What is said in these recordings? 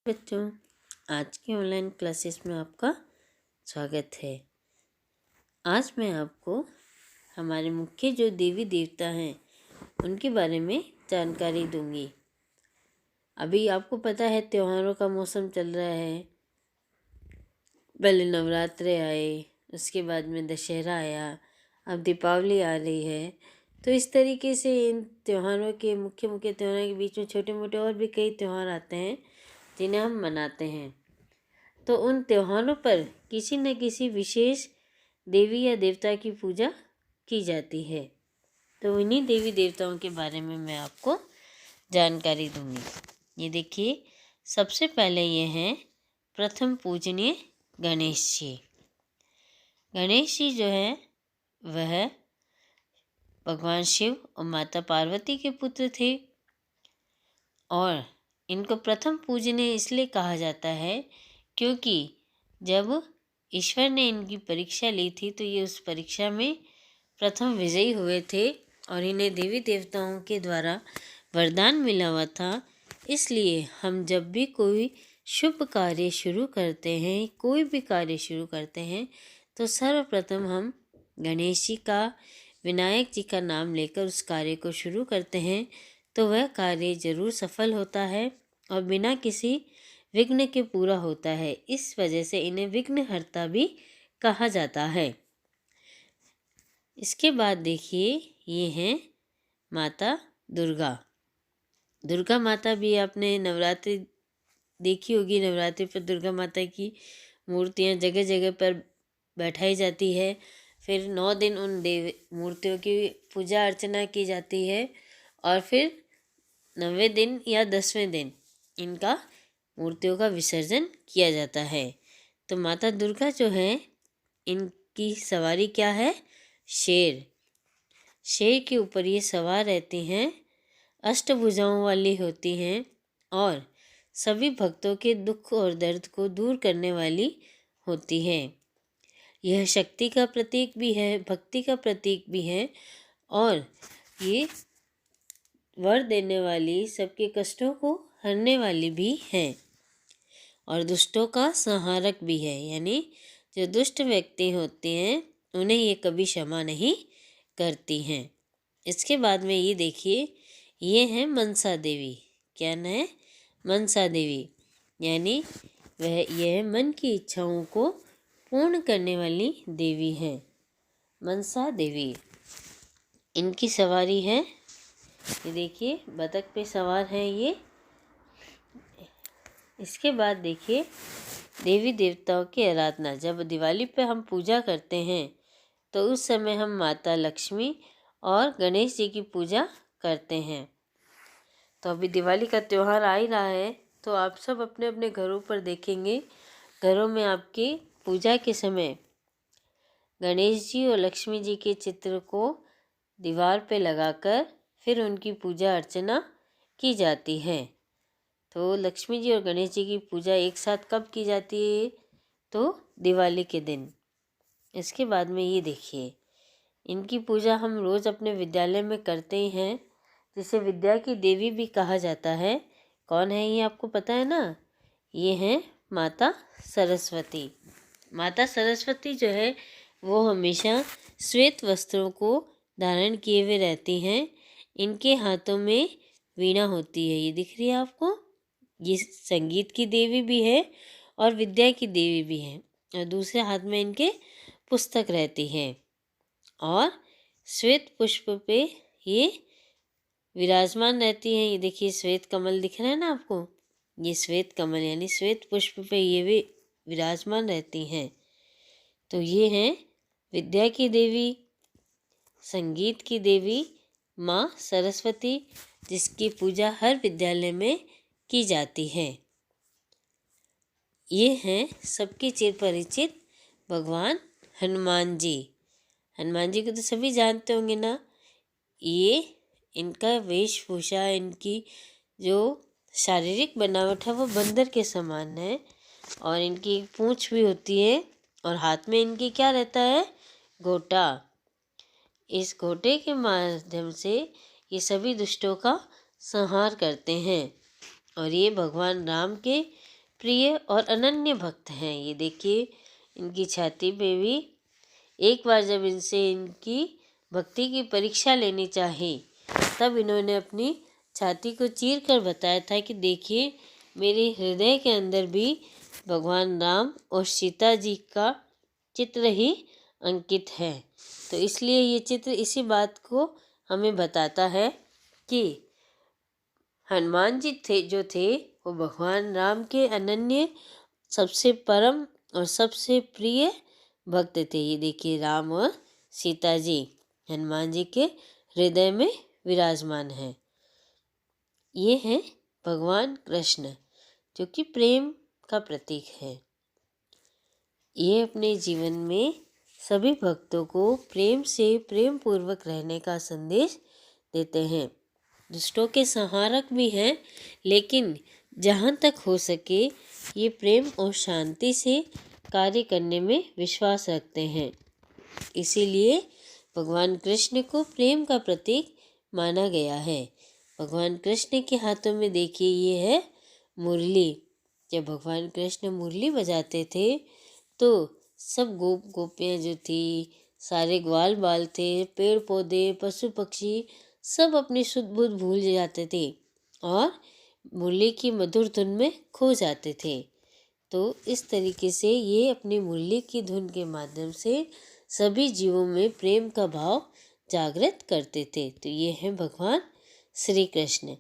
बच्चों, आज की ऑनलाइन क्लासेस में आपका स्वागत है। आज मैं आपको हमारे मुख्य जो देवी देवता हैं उनके बारे में जानकारी दूंगी। अभी आपको पता है त्योहारों का मौसम चल रहा है। पहले नवरात्रे आए, उसके बाद में दशहरा आया, अब दीपावली आ रही है। तो इस तरीके से इन त्योहारों के मुख्य त्योहारों के बीच में छोटे मोटे और भी कई त्यौहार आते हैं जिन्हें हम मनाते हैं। तो उन त्योहारों पर किसी न किसी विशेष देवी या देवता की पूजा की जाती है। तो इन्हीं देवी देवताओं के बारे में मैं आपको जानकारी दूंगी। ये देखिए, सबसे पहले ये हैं प्रथम पूजनीय गणेश जी। गणेश जी जो है वह भगवान शिव और माता पार्वती के पुत्र थे और इनको प्रथम पूजनीय इसलिए कहा जाता है क्योंकि जब ईश्वर ने इनकी परीक्षा ली थी तो ये उस परीक्षा में प्रथम विजयी हुए थे और इन्हें देवी देवताओं के द्वारा वरदान मिला हुआ था। इसलिए हम जब भी कोई शुभ कार्य शुरू करते हैं, कोई भी कार्य शुरू करते हैं, तो सर्वप्रथम हम गणेश जी का, विनायक जी का नाम लेकर उस कार्य को शुरू करते हैं तो वह कार्य जरूर सफल होता है और बिना किसी विघ्न के पूरा होता है। इस वजह से इन्हें विघ्नहर्ता भी कहा जाता है। इसके बाद देखिए, ये हैं माता दुर्गा। दुर्गा माता भी आपने नवरात्रि देखी होगी। नवरात्रि पर दुर्गा माता की मूर्तियां जगह जगह पर बैठाई जाती है। फिर 9 दिन उन मूर्तियों की पूजा अर्चना की जाती है और फिर 9वें दिन या 10वें दिन इनका मूर्तियों का विसर्जन किया जाता है। तो माता दुर्गा जो है, इनकी सवारी क्या है? शेर। शेर के ऊपर ये सवार रहती हैं, अष्टभुजाओं वाली होती हैं और सभी भक्तों के दुख और दर्द को दूर करने वाली होती हैं। यह शक्ति का प्रतीक भी है, भक्ति का प्रतीक भी है और ये वर देने वाली, सबके कष्टों को हरने वाली भी हैं और दुष्टों का संहारक भी है। यानी जो दुष्ट व्यक्ति होते हैं उन्हें ये कभी क्षमा नहीं करती हैं। इसके बाद में ये देखिए, ये हैं मनसा देवी। क्या ना है? मनसा देवी। यानी यह मन की इच्छाओं को पूर्ण करने वाली देवी हैं, मनसा देवी। इनकी सवारी है, ये देखिए बतख पे सवार हैं ये। इसके बाद देखिए, देवी देवताओं की आराधना। जब दिवाली पे हम पूजा करते हैं तो उस समय हम माता लक्ष्मी और गणेश जी की पूजा करते हैं। तो अभी दिवाली का त्यौहार आ ही रहा है, तो आप सब अपने अपने घरों पर देखेंगे, घरों में आपकी पूजा के समय गणेश जी और लक्ष्मी जी के चित्र को दीवार पे लगाकर फिर उनकी पूजा अर्चना की जाती है। तो लक्ष्मी जी और गणेश जी की पूजा एक साथ कब की जाती है? तो दिवाली के दिन। इसके बाद में ये देखिए, इनकी पूजा हम रोज़ अपने विद्यालय में करते ही हैं, जिसे विद्या की देवी भी कहा जाता है। कौन है ये आपको पता है ना? ये हैं माता सरस्वती। माता सरस्वती जो है वो हमेशा श्वेत वस्त्रों को धारण किए हुए रहती हैं। इनके हाथों में वीणा होती है, ये दिख रही है आपको। ये संगीत की देवी भी है और विद्या की देवी भी है और दूसरे हाथ में इनके पुस्तक रहती है और श्वेत पुष्प पे ये विराजमान रहती हैं। ये देखिए, श्वेत कमल दिख रहा है ना आपको? ये श्वेत कमल यानी श्वेत पुष्प पे ये भी विराजमान रहती हैं। तो ये हैं विद्या की देवी, संगीत की देवी माँ सरस्वती, जिसकी पूजा हर विद्यालय में की जाती है। ये हैं सबके चिर परिचित भगवान हनुमान जी। हनुमान जी को तो सभी जानते होंगे ना। ये इनका वेशभूषा, इनकी जो शारीरिक बनावट है वो बंदर के समान है और इनकी पूंछ भी होती है और हाथ में इनके क्या रहता है? घोटा। इस घोटे के माध्यम से ये सभी दुष्टों का संहार करते हैं और ये भगवान राम के प्रिय और अनन्य भक्त हैं। ये देखिए इनकी छाती पे भी एक बार जब इनसे इनकी भक्ति की परीक्षा लेनी चाही, तब इन्होंने अपनी छाती को चीर कर बताया था कि देखिए मेरे हृदय के अंदर भी भगवान राम और सीता जी का चित्र ही अंकित है। तो इसलिए ये चित्र इसी बात को हमें बताता है कि हनुमान जी थे वो भगवान राम के अनन्य सबसे परम और सबसे प्रिय भक्त थे। ये देखिए राम और सीता जी हनुमान जी के हृदय में विराजमान हैं। ये हैं भगवान कृष्ण जो कि प्रेम का प्रतीक है। ये अपने जीवन में सभी भक्तों को प्रेम से प्रेम पूर्वक रहने का संदेश देते हैं। दुष्टों के संहारक भी हैं, लेकिन जहाँ तक हो सके ये प्रेम और शांति से कार्य करने में विश्वास रखते हैं। इसीलिए भगवान कृष्ण को प्रेम का प्रतीक माना गया है। भगवान कृष्ण के हाथों में देखिए ये है मुरली। जब भगवान कृष्ण मुरली बजाते थे तो सब गोपियाँ जो थी, सारे ग्वाल बाल थे, पेड़ पौधे, पशु पक्षी सब अपनी सुध बुध भूल जाते थे और मुरली की मधुर धुन में खो जाते थे। तो इस तरीके से ये अपनी मुरली की धुन के माध्यम से सभी जीवों में प्रेम का भाव जागृत करते थे। तो ये हैं भगवान श्री कृष्ण।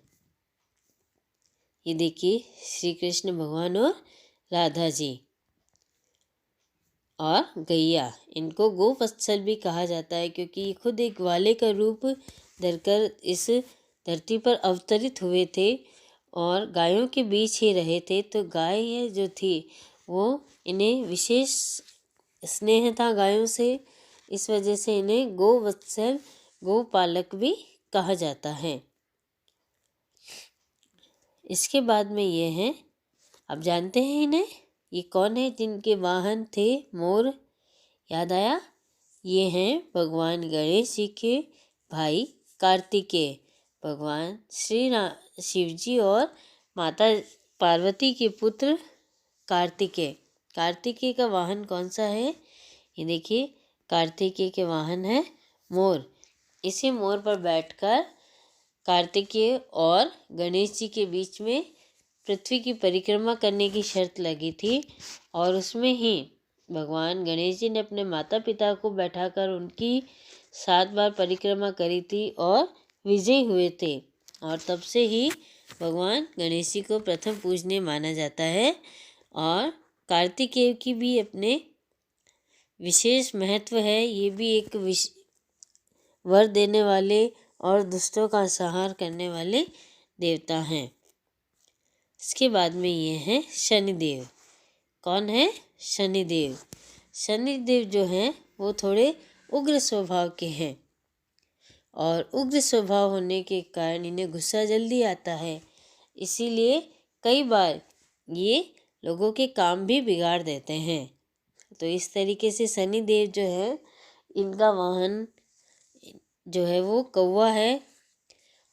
ये देखिए श्री कृष्ण भगवान और राधा जी और गैया, इनको गोवत्सल भी कहा जाता है क्योंकि ये खुद एक ग्वाले का रूप धरकर इस धरती पर अवतरित हुए थे और गायों के बीच ही रहे थे। तो गाय जो थी वो इन्हें विशेष स्नेह था गायों से, इस वजह से इन्हें गोवत्सल गोपालक भी कहा जाता है। इसके बाद में ये हैं, अब जानते हैं इन्हें, ये कौन है जिनके वाहन थे मोर? याद आया? ये हैं भगवान गणेश जी के भाई कार्तिकेय। भगवान शिव जी और माता पार्वती के पुत्र कार्तिकेय। कार्तिकेय का वाहन कौन सा है? ये देखिए कार्तिकेय के वाहन है मोर। इसी मोर पर बैठकर कार्तिकेय और गणेश जी के बीच में पृथ्वी की परिक्रमा करने की शर्त लगी थी और उसमें ही भगवान गणेश जी ने अपने माता पिता को बैठाकर उनकी 7 बार परिक्रमा करी थी और विजयी हुए थे। और तब से ही भगवान गणेश जी को प्रथम पूजनीय माना जाता है। और कार्तिकेय की भी अपने विशेष महत्व है। ये भी एक वर देने वाले और दुष्टों का संहार करने वाले देवता हैं। इसके बाद में ये हैं शनिदेव। कौन है? शनिदेव। शनिदेव जो हैं वो थोड़े उग्र स्वभाव के हैं और उग्र स्वभाव होने के कारण इन्हें गुस्सा जल्दी आता है। इसीलिए कई बार ये लोगों के काम भी बिगाड़ देते हैं। तो इस तरीके से शनिदेव जो है, इनका वाहन जो है वो कौवा है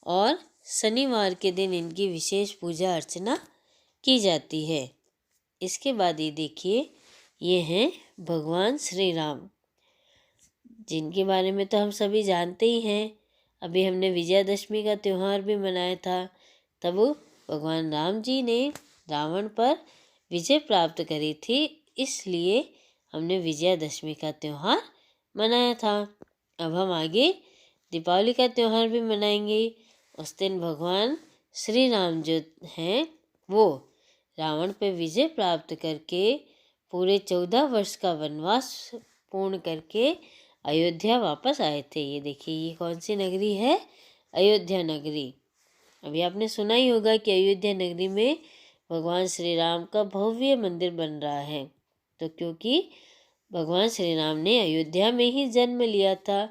और शनिवार के दिन इनकी विशेष पूजा अर्चना की जाती है। इसके बाद ये देखिए ये हैं भगवान श्री राम, जिनके बारे में तो हम सभी जानते ही हैं। अभी हमने विजयादशमी का त्यौहार भी मनाया था। तब भगवान राम जी ने रावण पर विजय प्राप्त करी थी, इसलिए हमने विजयादशमी का त्यौहार मनाया था। अब हम आगे दीपावली का त्यौहार भी मनाएंगे। उस दिन भगवान श्री राम जो हैं वो रावण पे विजय प्राप्त करके पूरे 14 वर्ष का वनवास पूर्ण करके अयोध्या वापस आए थे। ये देखिए ये कौन सी नगरी है? अयोध्या नगरी। अभी आपने सुना ही होगा कि अयोध्या नगरी में भगवान श्री राम का भव्य मंदिर बन रहा है। तो क्योंकि भगवान श्री राम ने अयोध्या में ही जन्म लिया था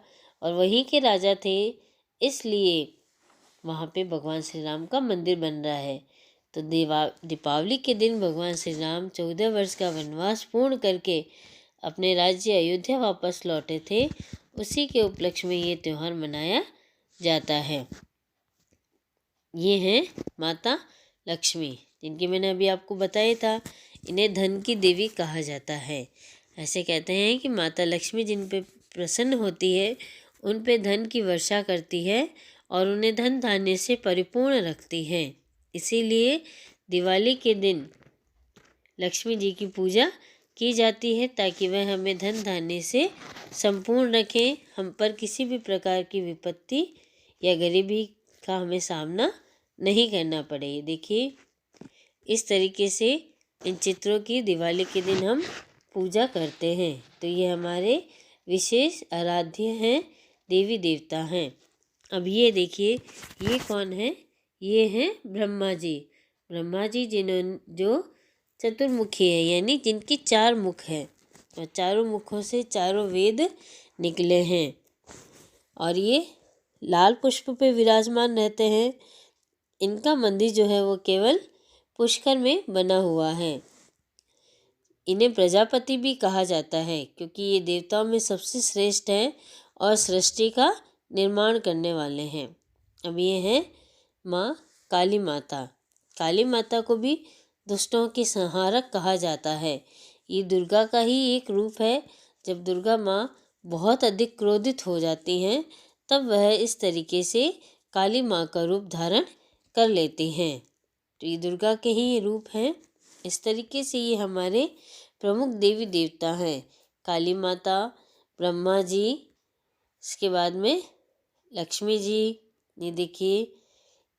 और वहीं के राजा थे, इसलिए वहाँ पे भगवान श्री राम का मंदिर बन रहा है। तो दीपावली के दिन भगवान श्री राम 14 वर्ष का वनवास पूर्ण करके अपने राज्य अयोध्या वापस लौटे थे। उसी के उपलक्ष्य में ये त्यौहार मनाया जाता है। ये हैं माता लक्ष्मी, जिनके मैंने अभी आपको बताया था, इन्हें धन की देवी कहा जाता है। ऐसे कहते हैं कि माता लक्ष्मी जिन पे प्रसन्न होती है उन पे धन की वर्षा करती है और उन्हें धन धान्य से परिपूर्ण रखती है। इसीलिए दिवाली के दिन लक्ष्मी जी की पूजा की जाती है ताकि वह हमें धन धान्य से संपूर्ण रखें, हम पर किसी भी प्रकार की विपत्ति या गरीबी का हमें सामना नहीं करना पड़े। देखिए, इस तरीके से इन चित्रों की दिवाली के दिन हम पूजा करते हैं। तो ये हमारे विशेष आराध्य हैं, देवी देवता हैं। अब ये देखिए, ये कौन है? ये हैं ब्रह्मा जी। ब्रह्मा जी जो चतुर्मुखी है, यानी जिनकी 4 मुख हैं और चारों मुखों से चारों वेद निकले हैं। और ये लाल पुष्प पे विराजमान रहते हैं। इनका मंदिर जो है वो केवल पुष्कर में बना हुआ है। इन्हें प्रजापति भी कहा जाता है क्योंकि ये देवताओं में सबसे श्रेष्ठ हैं और सृष्टि का निर्माण करने वाले हैं। अब ये हैं माँ काली माता। काली माता को भी दुष्टों की संहारक कहा जाता है। ये दुर्गा का ही एक रूप है। जब दुर्गा माँ बहुत अधिक क्रोधित हो जाती हैं तब वह इस तरीके से काली माँ का रूप धारण कर लेती हैं। तो ये दुर्गा के ही रूप हैं। इस तरीके से ये हमारे प्रमुख देवी देवता हैं। काली माता, ब्रह्मा जी, इसके बाद में लक्ष्मी जी, ये देखिए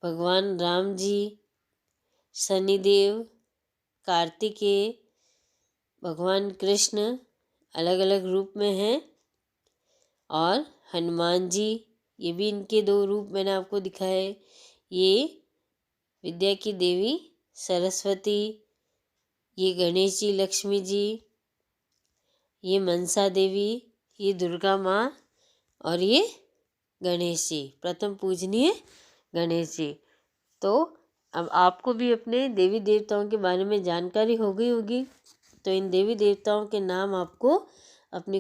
भगवान राम जी, शनिदेव, कार्तिकेय, भगवान कृष्ण अलग अलग रूप में हैं और हनुमान जी, ये भी इनके 2 रूप मैंने आपको दिखाए। ये विद्या की देवी सरस्वती, ये गणेश जी, लक्ष्मी जी, ये मनसा देवी, ये दुर्गा माँ और ये गणेश जी, प्रथम पूजनीय गणेश जी। तो अब आपको भी अपने देवी देवताओं के बारे में जानकारी हो गई होगी। तो इन देवी देवताओं के नाम आपको अपनी